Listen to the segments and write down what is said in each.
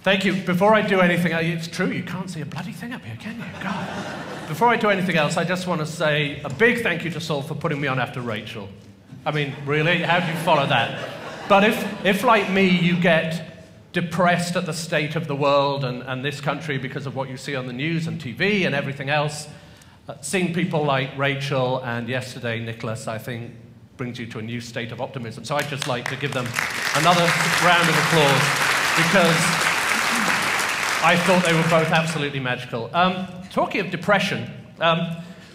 Thank you. Before I do anything, it's true, you can't see a bloody thing up here, can you? God. Before I do anything else, I just want to say a big thank you to Saul for putting me on after Rachel. I mean, really? How do you follow that? But if like me, you get depressed at the state of the world and this country because of what you see on the news and TV and everything else, seeing people like Rachel and yesterday Nicholas, I think, brings you to a new state of optimism. So I'd just like to give them another round of applause because I thought they were both absolutely magical. Talking of depression,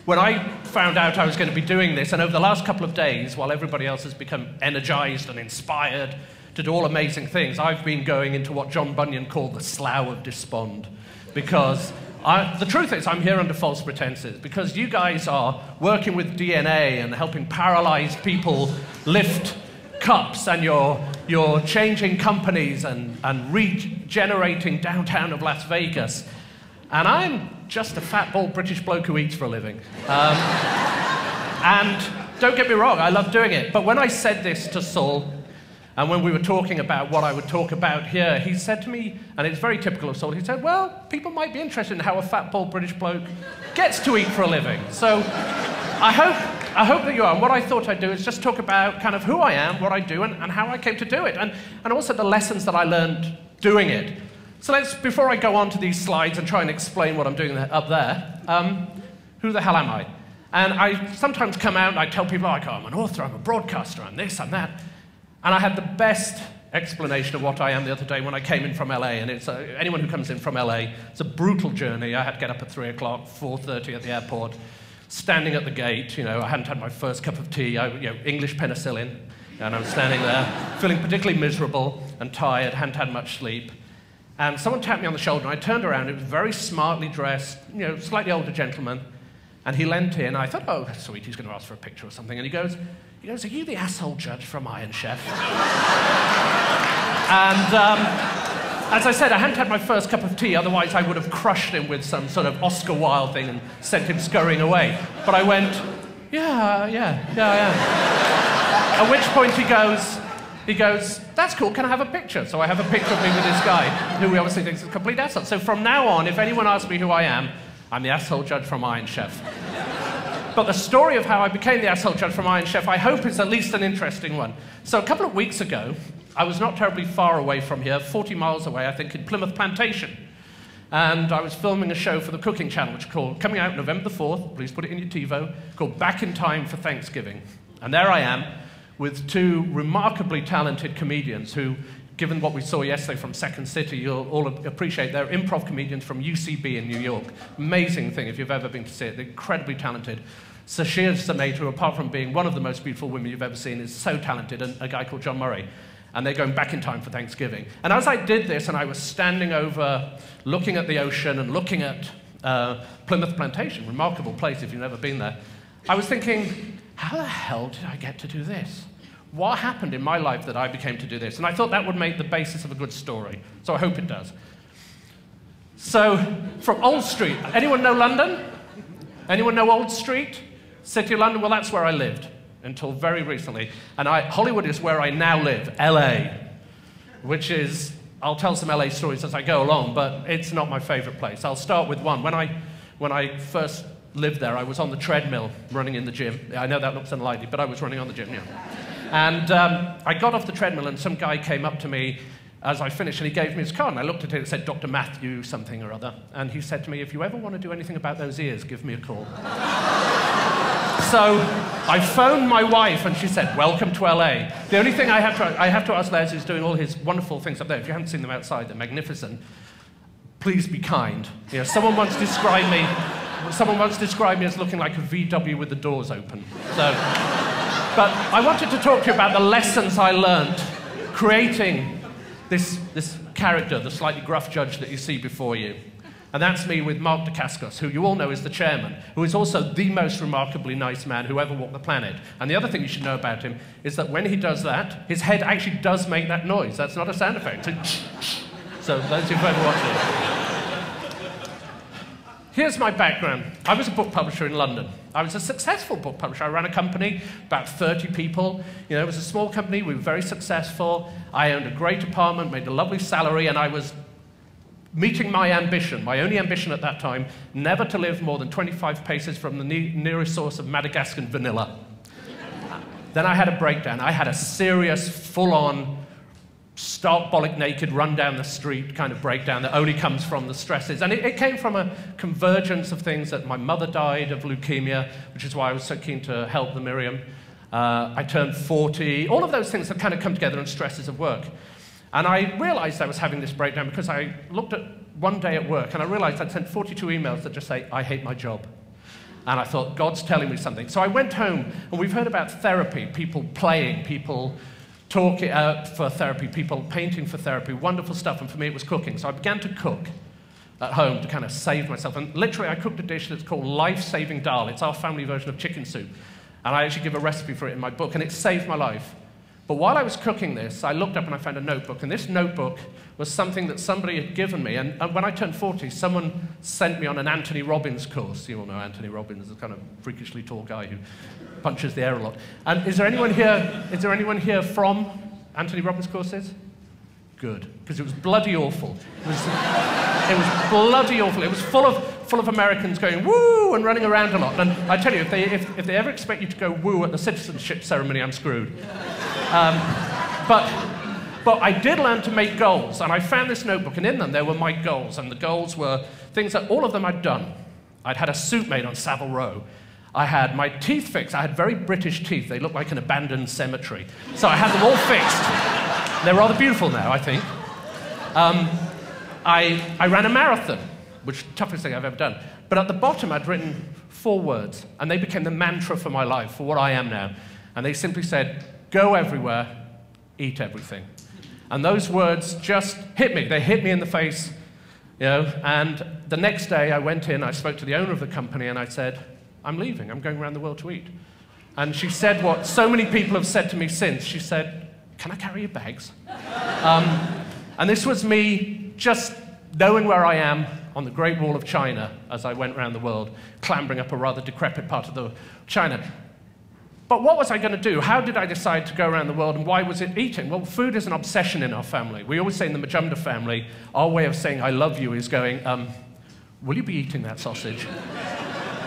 when I found out I was going to be doing this, and over the last couple of days, while everybody else has become energized and inspired to do all amazing things, I've been going into what John Bunyan called the slough of despond. Because the truth is, I'm here under false pretenses, because you guys are working with DNA and helping paralyzed people lift cups, and you're changing companies and regenerating downtown of Las Vegas. And I'm just a fat, bald British bloke who eats for a living. And don't get me wrong, I love doing it. But when I said this to Saul, and when we were talking about what I would talk about here, he said to me, and it's very typical of Saul, he said, well, people might be interested in how a fat, bald British bloke gets to eat for a living. So I hope that you are. And what I thought I'd do is just talk about kind of who I am, what I do, and how I came to do it, and also the lessons that I learned doing it. So before I go on to these slides and try and explain what I'm doing up there, who the hell am I? And I sometimes come out and I tell people, like, oh, I'm an author, I'm a broadcaster, I'm this, I'm that. And I had the best explanation of what I am the other day when I came in from LA, and it's anyone who comes in from LA, it's a brutal journey. I had to get up at 3 o'clock, 4:30 at the airport, standing at the gate, I hadn't had my first cup of tea, English penicillin, and I was standing there, feeling particularly miserable and tired, hadn't had much sleep. And someone tapped me on the shoulder, and I turned around. It was a very smartly dressed, slightly older gentleman, and he leant in. I thought, oh, sweet, he's going to ask for a picture or something. And he goes, are you the asshole judge from Iron Chef? And as I said, I hadn't had my first cup of tea, otherwise I would have crushed him with some sort of Oscar Wilde thing and sent him scurrying away. But I went, yeah, I am. At which point he goes, that's cool, can I have a picture? So I have a picture of me with this guy, who he obviously thinks is a complete asshole. So from now on, if anyone asks me who I am, I'm the asshole judge from Iron Chef. But the story of how I became the asshole judge from Iron Chef, I hope, is at least an interesting one. So a couple of weeks ago, I was not terribly far away from here, 40 miles away, I think, in Plymouth Plantation. And I was filming a show for the Cooking Channel, which is called, coming out November the 4th, please put it in your TiVo, called Back in Time for Thanksgiving. And there I am, with two remarkably talented comedians who, given what we saw yesterday from Second City, you'll all appreciate they're improv comedians from UCB in New York. Amazing thing if you've ever been to see it. They're incredibly talented. Sashir Samet, who apart from being one of the most beautiful women you've ever seen, is so talented, and a guy called John Murray. And they're going back in time for Thanksgiving. And as I did this, and I was standing over, looking at the ocean and looking at Plymouth Plantation, remarkable place if you've never been there, I was thinking, how the hell did I get to do this? What happened in my life that I became to do this? And I thought that would make the basis of a good story. So I hope it does. So, from Old Street, anyone know London? Anyone know Old Street? City of London? Well, that's where I lived until very recently. And Hollywood is where I now live, LA, which is, I'll tell some LA stories as I go along, but it's not my favorite place. I'll start with one. When I first lived there, I was on the treadmill running in the gym. I know that looks unlikely, but I was running on the gym, yeah. And I got off the treadmill, and some guy came up to me as I finished, and he gave me his card, and I looked at it and said, Dr. Matthew something or other. And he said to me, if you ever want to do anything about those ears, give me a call. So I phoned my wife, and she said, welcome to LA. The only thing I have to ask Les, who's doing all his wonderful things up there, if you haven't seen them outside, they're magnificent, please be kind. Someone once described me as looking like a VW with the doors open. So... But I wanted to talk to you about the lessons I learned creating this character, the slightly gruff judge that you see before you. And that's me with Mark Dacascos, who you all know is the chairman, who is also the most remarkably nice man who ever walked the planet. And the other thing you should know about him is that when he does that, his head actually does make that noise. That's not a sound effect. So those who've ever watched it. Here's my background. I was a book publisher in London. I was a successful book publisher. I ran a company, about 30 people. It was a small company. We were very successful. I owned a great apartment, made a lovely salary, and I was meeting my ambition, my only ambition at that time, never to live more than 25 paces from the nearest source of Madagascan vanilla. Then I had a breakdown. I had a serious, full-on, stark bollock naked, run down the street kind of breakdown that only comes from the stresses. And it came from a convergence of things that my mother died of leukemia, which is why I was so keen to help the Miriam. I turned 40, all of those things that kind of come together in stresses of work. And I realized I was having this breakdown because I looked at one day at work and I realized I'd sent 42 emails that just say, I hate my job. And I thought, God's telling me something. So I went home, and we've heard about therapy, people playing, people talking for therapy, people painting for therapy, wonderful stuff, and for me it was cooking. So I began to cook at home to kind of save myself. And literally I cooked a dish that's called life-saving dal. It's our family version of chicken soup. And I actually give a recipe for it in my book, and it saved my life. But while I was cooking this, I looked up and I found a notebook, and this notebook was something that somebody had given me. And when I turned 40, someone sent me on an Anthony Robbins course. You all know Anthony Robbins, the kind of freakishly tall guy who punches the air a lot. And is there anyone here from Anthony Robbins courses? Good, because it was bloody awful. It was bloody awful. It was full of Americans going woo and running around a lot. And I tell you, if they ever expect you to go woo at the citizenship ceremony, I'm screwed. But I did learn to make goals, and I found this notebook, and in them there were my goals, and the goals were things that all of them I'd done. I'd had a suit made on Savile Row. I had my teeth fixed. I had very British teeth. They looked like an abandoned cemetery. So I had them all fixed. They're rather beautiful now, I think. I ran a marathon, which is the toughest thing I've ever done. But at the bottom, I'd written 4 words, and they became the mantra for my life, for what I am now. And they simply said, go everywhere, eat everything. And those words just hit me. They hit me in the face, you know. And the next day, I went in, I spoke to the owner of the company, and I said, I'm leaving. I'm going around the world to eat. And she said what so many people have said to me since. She said, can I carry your bags? And this was me just knowing where I am on the Great Wall of China as I went around the world, clambering up a rather decrepit part of the China. But what was I going to do? How did I decide to go around the world, and why was it eating? Well, food is an obsession in our family. We always say in the Majumdar family, our way of saying I love you is going, will you be eating that sausage?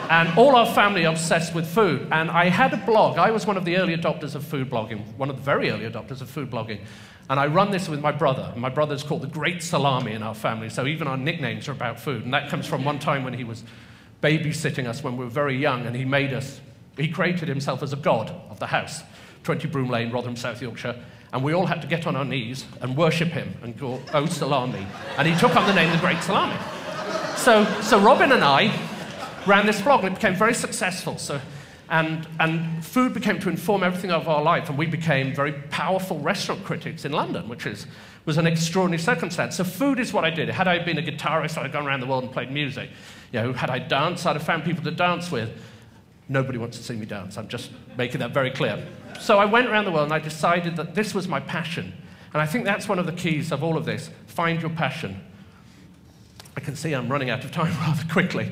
And all our family are obsessed with food. And I had a blog. I was one of the early adopters of food blogging, one of the very early adopters of food blogging. And I run this with my brother. My brother's called the Great Salami in our family, so even our nicknames are about food. And that comes from one time when he was babysitting us when we were very young, and he created himself as a god of the house, 20 Broom Lane, Rotherham, South Yorkshire. And we all had to get on our knees and worship him and go, oh, salami. And he took on the name the Great Salami. So Robin and I ran this blog, and it became very successful. And food became to inform everything of our life, and we became very powerful restaurant critics in London, which was an extraordinary circumstance. So food is what I did. Had I been a guitarist, I'd gone around the world and played music. You know, had I danced, I'd have found people to dance with. Nobody wants to see me dance. I'm just making that very clear. So I went around the world, and I decided that this was my passion. And I think that's one of the keys of all of this. Find your passion. I can see I'm running out of time rather quickly.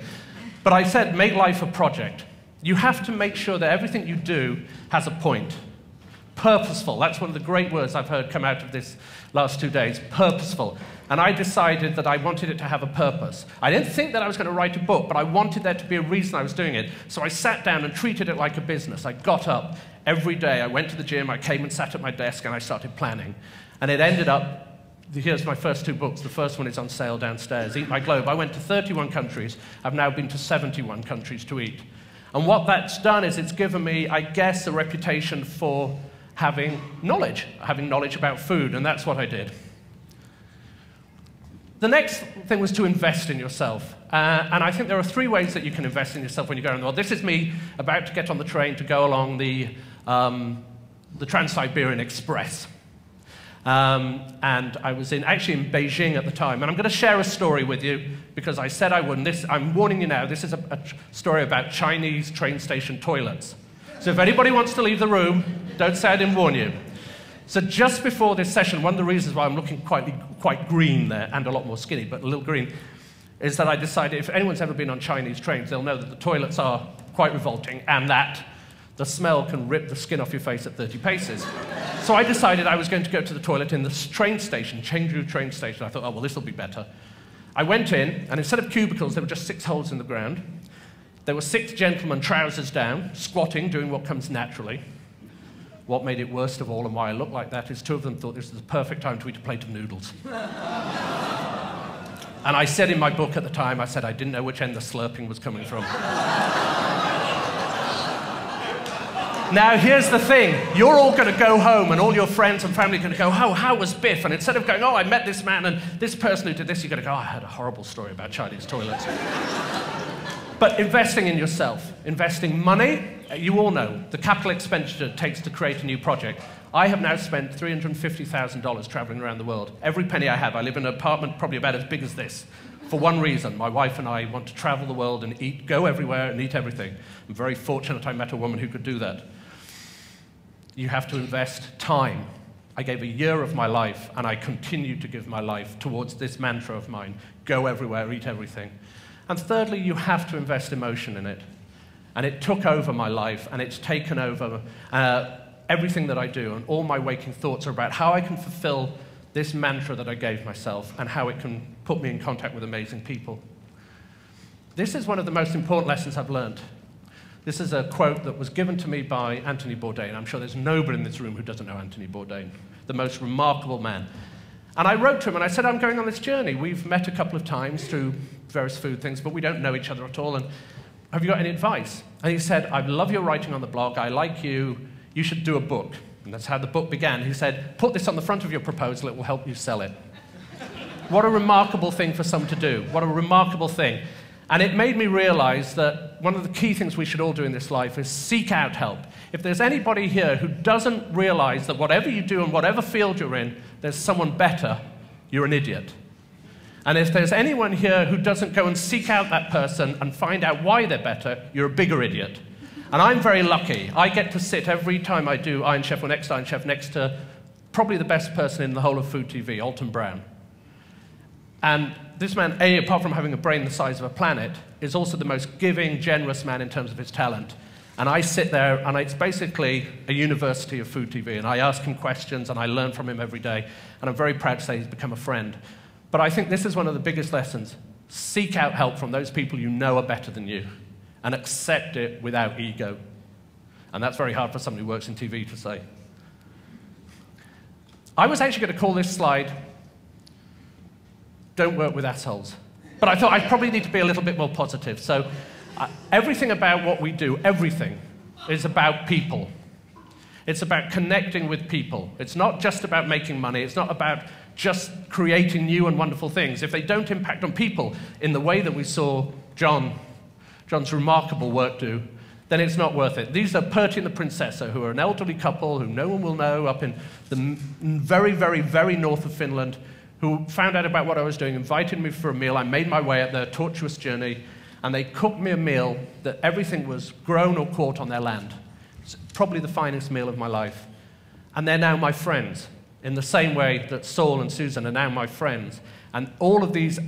But I said, make life a project. You have to make sure that everything you do has a point. Purposeful. That's one of the great words I've heard come out of this last 2 days. Purposeful. And I decided that I wanted it to have a purpose. I didn't think that I was going to write a book, but I wanted there to be a reason I was doing it. So I sat down and treated it like a business. I got up every day. I went to the gym. I came and sat at my desk, and I started planning. And it ended up, here's my first 2 books. The first one is on sale downstairs, Eat My Globe. I went to 31 countries. I've now been to 71 countries to eat. And what that's done is it's given me, I guess, a reputation for having knowledge about food, and that's what I did. The next thing was to invest in yourself. And I think there are 3 ways that you can invest in yourself when you go around the world. This is me about to get on the train to go along the Trans-Siberian Express. And I was actually in Beijing at the time. And I'm going to share a story with you because I said I wouldn't. I'm warning you now, this is a story about Chinese train station toilets. So if anybody wants to leave the room, don't say I didn't warn you. So just before this session, one of the reasons why I'm looking quite green there, and a lot more skinny, but a little green, is that I decided if anyone's ever been on Chinese trains, they'll know that the toilets are quite revolting and that the smell can rip the skin off your face at 30 paces. So I decided I was going to go to the toilet in the train station, Chengdu train station. I thought, oh, well, this will be better. I went in, and instead of cubicles, there were just 6 holes in the ground. There were 6 gentlemen, trousers down, squatting, doing what comes naturally. What made it worst of all, and why I looked like that, is 2 of them thought this was the perfect time to eat a plate of noodles. And I said in my book at the time, I said I didn't know which end the slurping was coming from. Now, here's the thing. You're all going to go home, and all your friends and family are going to go, oh, how was BIF? And instead of going, oh, I met this man and this person who did this, you're going to go, oh, I had a horrible story about Chinese toilets. But investing in yourself, investing money, you all know, the capital expenditure it takes to create a new project. I have now spent $350,000 traveling around the world. Every penny I have. I live in an apartment probably about as big as this. For one reason, my wife and I want to travel the world and eat, go everywhere and eat everything. I'm very fortunate I met a woman who could do that. You have to invest time. I gave a year of my life, and I continue to give my life towards this mantra of mine, go everywhere, eat everything. And thirdly, you have to invest emotion in it. And it took over my life, and it's taken over everything that I do, and all my waking thoughts are about how I can fulfill this mantra that I gave myself and how it can put me in contact with amazing people. This is one of the most important lessons I've learned. This is a quote that was given to me by Anthony Bourdain. I'm sure there's nobody in this room who doesn't know Anthony Bourdain, the most remarkable man. And I wrote to him and I said, I'm going on this journey. We've met a couple of times through various food things, but we don't know each other at all. And have you got any advice? And he said, I love your writing on the blog. I like you. You should do a book. And that's how the book began. He said, put this on the front of your proposal. It will help you sell it. What a remarkable thing for someone to do. What a remarkable thing. And it made me realize that one of the key things we should all do in this life is seek out help. If there's anybody here who doesn't realize that whatever you do and whatever field you're in, there's someone better, you're an idiot. And if there's anyone here who doesn't go and seek out that person and find out why they're better, you're a bigger idiot. And I'm very lucky. I get to sit every time I do Iron Chef or Next Iron Chef next to probably the best person in the whole of food TV, Alton Brown. And this man, A, apart from having a brain the size of a planet, is also the most giving, generous man in terms of his talent. And I sit there, and it's basically a university of food TV, and I ask him questions, and I learn from him every day, and I'm very proud to say he's become a friend. But I think this is one of the biggest lessons. Seek out help from those people you know are better than you, and accept it without ego. And that's very hard for somebody who works in TV to say. I was actually going to call this slide, Don't Work with Assholes. But I thought I probably need to be a little bit more positive. So everything about what we do, everything, is about people. It's about connecting with people. It's not just about making money. It's not about just creating new and wonderful things. If they don't impact on people in the way that we saw John's remarkable work do, then it's not worth it. These are Perty and the Princessa, who are an elderly couple who no one will know up in the very, very, very north of Finland, who found out about what I was doing, invited me for a meal. I made my way up their tortuous journey, and they cooked me a meal that everything was grown or caught on their land. It's probably the finest meal of my life. And they're now my friends, in the same way that Saul and Susan are now my friends. And all of these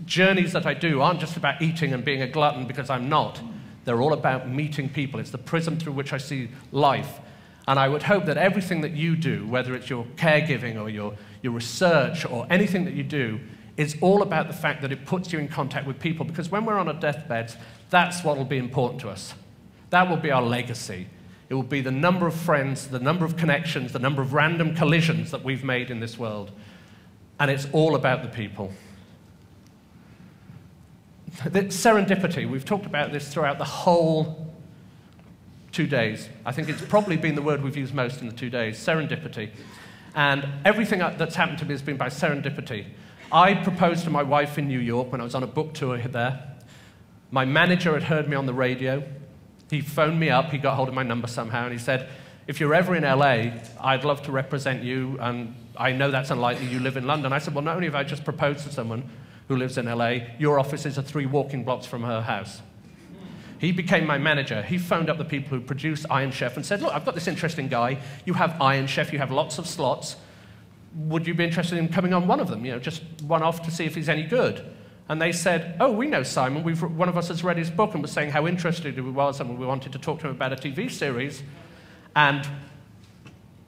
journeys that I do aren't just about eating and being a glutton, because I'm not. They're all about meeting people. It's the prism through which I see life. And I would hope that everything that you do, whether it's your caregiving or your research or anything that you do, is all about the fact that it puts you in contact with people. Because when we're on our deathbeds, that's what will be important to us. That will be our legacy. It will be the number of friends, the number of connections, the number of random collisions that we've made in this world. And it's all about the people. The serendipity, we've talked about this throughout the whole 2 days. I think it's probably been the word we've used most in the 2 days, serendipity. And everything that's happened to me has been by serendipity. I proposed to my wife in New York when I was on a book tour there. My manager had heard me on the radio. He phoned me up, he got hold of my number somehow, and he said, if you're ever in LA, I'd love to represent you, and I know that's unlikely, you live in London. I said, well, not only have I just proposed to someone who lives in LA, your offices are 3 walking blocks from her house. He became my manager. He phoned up the people who produce Iron Chef and said, look, I've got this interesting guy. You have Iron Chef, you have lots of slots. Would you be interested in coming on one of them? You know, just one off to see if he's any good. And they said, oh, we know Simon. One of us has read his book and was saying how interested he was and we wanted to talk to him about a TV series. And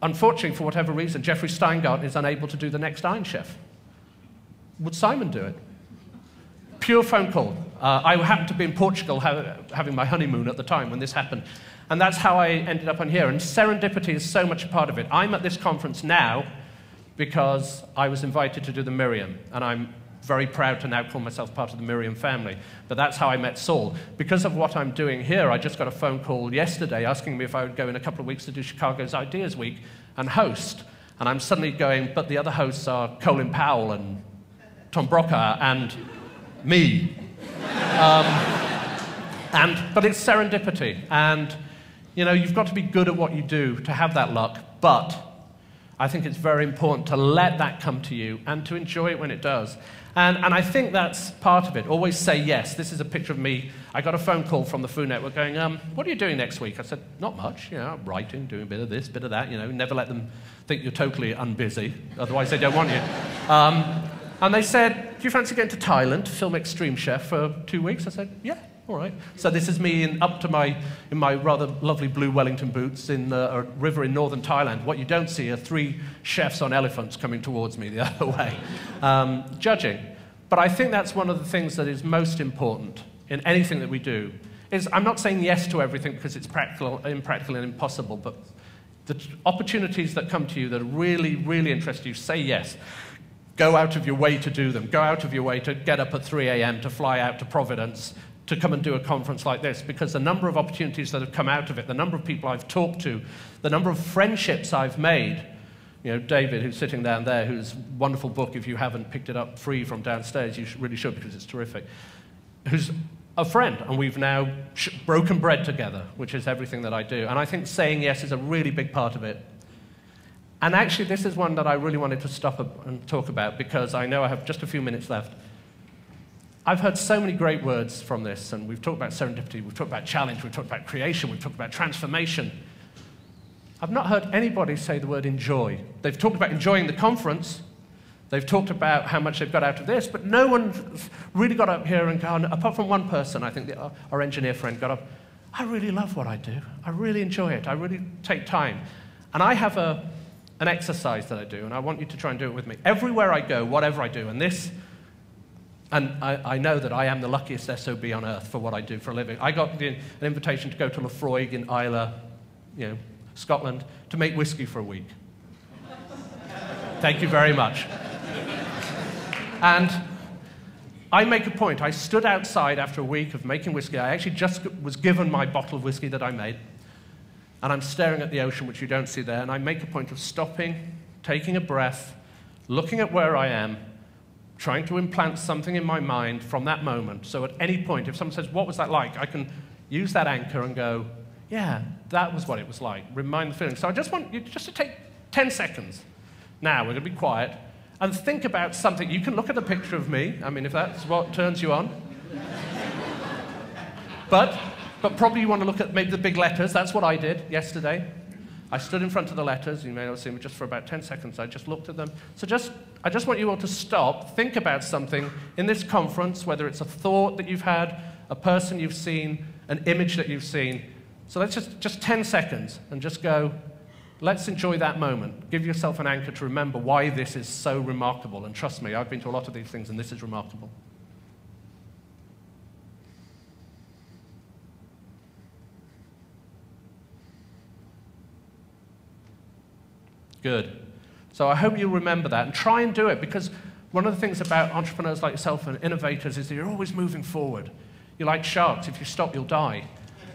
unfortunately, for whatever reason, Jeffrey Steingarten is unable to do the next Iron Chef. Would Simon do it? Pure phone call. I happened to be in Portugal having my honeymoon at the time when this happened. And that's how I ended up on here. And serendipity is so much a part of it. I'm at this conference now because I was invited to do the Miriam. And I'm very proud to now call myself part of the Miriam family. But that's how I met Saul. Because of what I'm doing here, I just got a phone call yesterday asking me if I would go in a couple of weeks to do Chicago's Ideas Week and host. And I'm suddenly going, but the other hosts are Colin Powell and Tom Brokaw and me. But it's serendipity. And, you know, you've got to be good at what you do to have that luck. But I think it's very important to let that come to you and to enjoy it when it does. And I think that's part of it. Always say yes. This is a picture of me. I got a phone call from the Food Network going, what are you doing next week? I said, not much. You know, writing, doing a bit of this, bit of that. You know, never let them think you're totally unbusy. Otherwise, they don't want you. And they said, do you fancy going to Thailand to film Extreme Chef for 2 weeks? I said, yeah, all right. So this is me in my rather lovely blue Wellington boots in a river in northern Thailand. What you don't see are 3 chefs on elephants coming towards me the other way, judging. But I think that's one of the things that is most important in anything that we do. I'm not saying yes to everything because it's impractical and impossible, but the opportunities that come to you that really, really interest you, say yes. Go out of your way to do them. Go out of your way to get up at 3 a.m. to fly out to Providence to come and do a conference like this, because the number of opportunities that have come out of it, the number of people I've talked to, the number of friendships I've made. You know, David, who's sitting down there, whose wonderful book, if you haven't picked it up free from downstairs, you really should because it's terrific, who's a friend, and we've now broken bread together, which is everything that I do. And I think saying yes is a really big part of it. And actually, this is one that I really wanted to stop and talk about, because I know I have just a few minutes left. I've heard so many great words from this, and we've talked about serendipity, we've talked about challenge, we've talked about creation, we've talked about transformation. I've not heard anybody say the word enjoy. They've talked about enjoying the conference, they've talked about how much they've got out of this, but no one's really got up here and gone, apart from one person, I think our engineer friend got up, I really love what I do, I really enjoy it, I really take time. And I have an exercise that I do, and I want you to try and do it with me. Everywhere I go, whatever I do, and I know that I am the luckiest SOB on earth for what I do for a living. I got an invitation to go to Lafroig in Islay, you know, Scotland, to make whiskey for a week. Thank you very much. And I make a point. I stood outside after a week of making whiskey. I actually just was given my bottle of whiskey that I made. And I'm staring at the ocean, which you don't see there, and I make a point of stopping, taking a breath, looking at where I am, trying to implant something in my mind from that moment. So at any point, if someone says, what was that like? I can use that anchor and go, yeah, that was what it was like. Remind the feeling. So I just want you just to take 10 seconds. Now, we're going to be quiet, and think about something. You can look at the picture of me, I mean, if that's what turns you on. But probably you want to look at maybe the big letters. That's what I did yesterday. I stood in front of the letters. You may not see me just for about 10 seconds. I just looked at them. So I just want you all to stop, think about something in this conference, whether it's a thought that you've had, a person you've seen, an image that you've seen. So let's just 10 seconds and just go, let's enjoy that moment. Give yourself an anchor to remember why this is so remarkable. And trust me, I've been to a lot of these things, and this is remarkable. Good. So I hope you'll remember that and try and do it, because one of the things about entrepreneurs like yourself and innovators is that you're always moving forward. You're like sharks. If you stop, you'll die.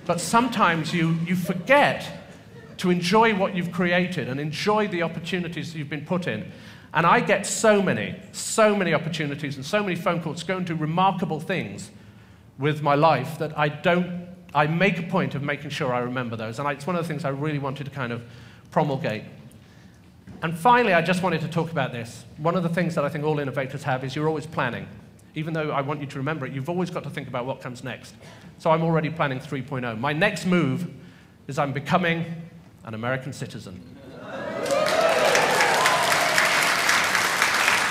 But sometimes you forget to enjoy what you've created and enjoy the opportunities that you've been put in. And I get so many opportunities and so many phone calls going to remarkable things with my life that I make a point of making sure I remember those. And it's one of the things I really wanted to kind of promulgate. And finally, I just wanted to talk about this. One of the things that I think all innovators have is you're always planning. Even though I want you to remember it, you've always got to think about what comes next. So I'm already planning 3.0. My next move is I'm becoming an American citizen.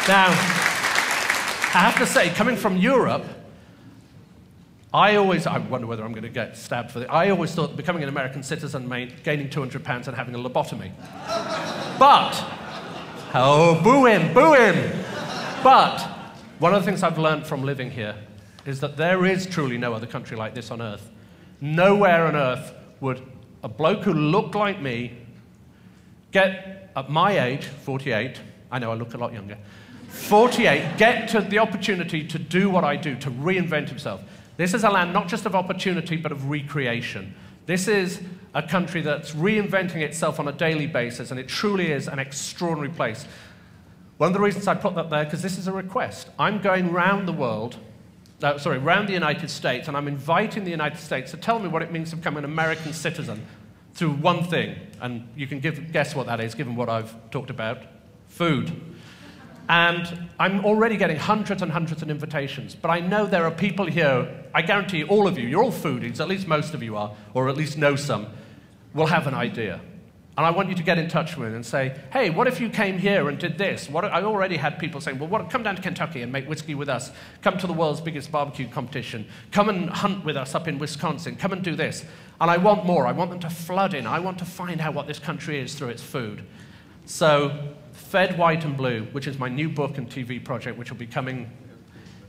Now, I have to say, coming from Europe, I wonder whether I'm going to get stabbed for this. I always thought becoming an American citizen meant gaining 200 pounds and having a lobotomy. But, oh, boo him, boo him. But one of the things I've learned from living here is that there is truly no other country like this on earth. Nowhere on earth would a bloke who looked like me get, at my age, 48, I know I look a lot younger, 48, get to the opportunity to do what I do, to reinvent himself. This is a land not just of opportunity, but of recreation. This is a country that's reinventing itself on a daily basis, and it truly is an extraordinary place. One of the reasons I put that there, because this is a request. I'm going round the world, round the United States, and I'm inviting the United States to tell me what it means to become an American citizen through one thing, and you can guess what that is, given what I've talked about, food. And I'm already getting hundreds and hundreds of invitations, but I know there are people here, I guarantee all of you, you're all foodies, at least most of you are, or at least know some, will have an idea. And I want you to get in touch with me and say, hey, what if you came here and did this? I already had people saying, well, come down to Kentucky and make whiskey with us. Come to the world's biggest barbecue competition. Come and hunt with us up in Wisconsin. Come and do this. And I want more. I want them to flood in. I want to find out what this country is through its food. So, Fed, White and Blue, which is my new book and TV project, which will be coming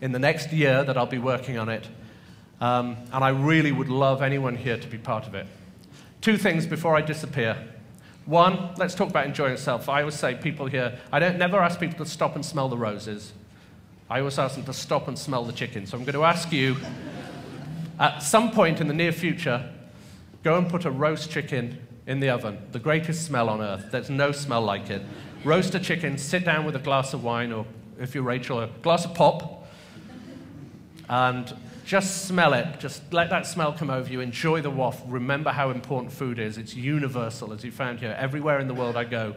in the next year that I'll be working on it. And I really would love anyone here to be part of it. Two things before I disappear. One, let's talk about enjoying yourself. I always say people here, I don't never ask people to stop and smell the roses. I always ask them to stop and smell the chicken. So I'm going to ask you, at some point in the near future, go and put a roast chicken in the oven. The greatest smell on earth. There's no smell like it. Roast a chicken, sit down with a glass of wine, or if you're Rachel, a glass of pop, and just smell it. Just let that smell come over you. Enjoy the waft. Remember how important food is. It's universal, as you found here. Everywhere in the world I go,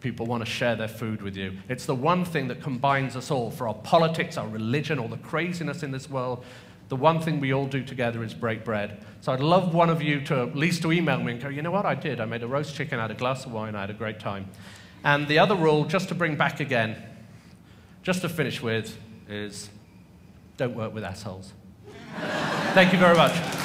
people want to share their food with you. It's the one thing that combines us all. For our politics, our religion, all the craziness in this world, the one thing we all do together is break bread. So I'd love one of you to at least to email me and go, you know what, I did. I made a roast chicken, I had a glass of wine, I had a great time. And the other rule, just to bring back again, just to finish with, is don't work with assholes. Thank you very much.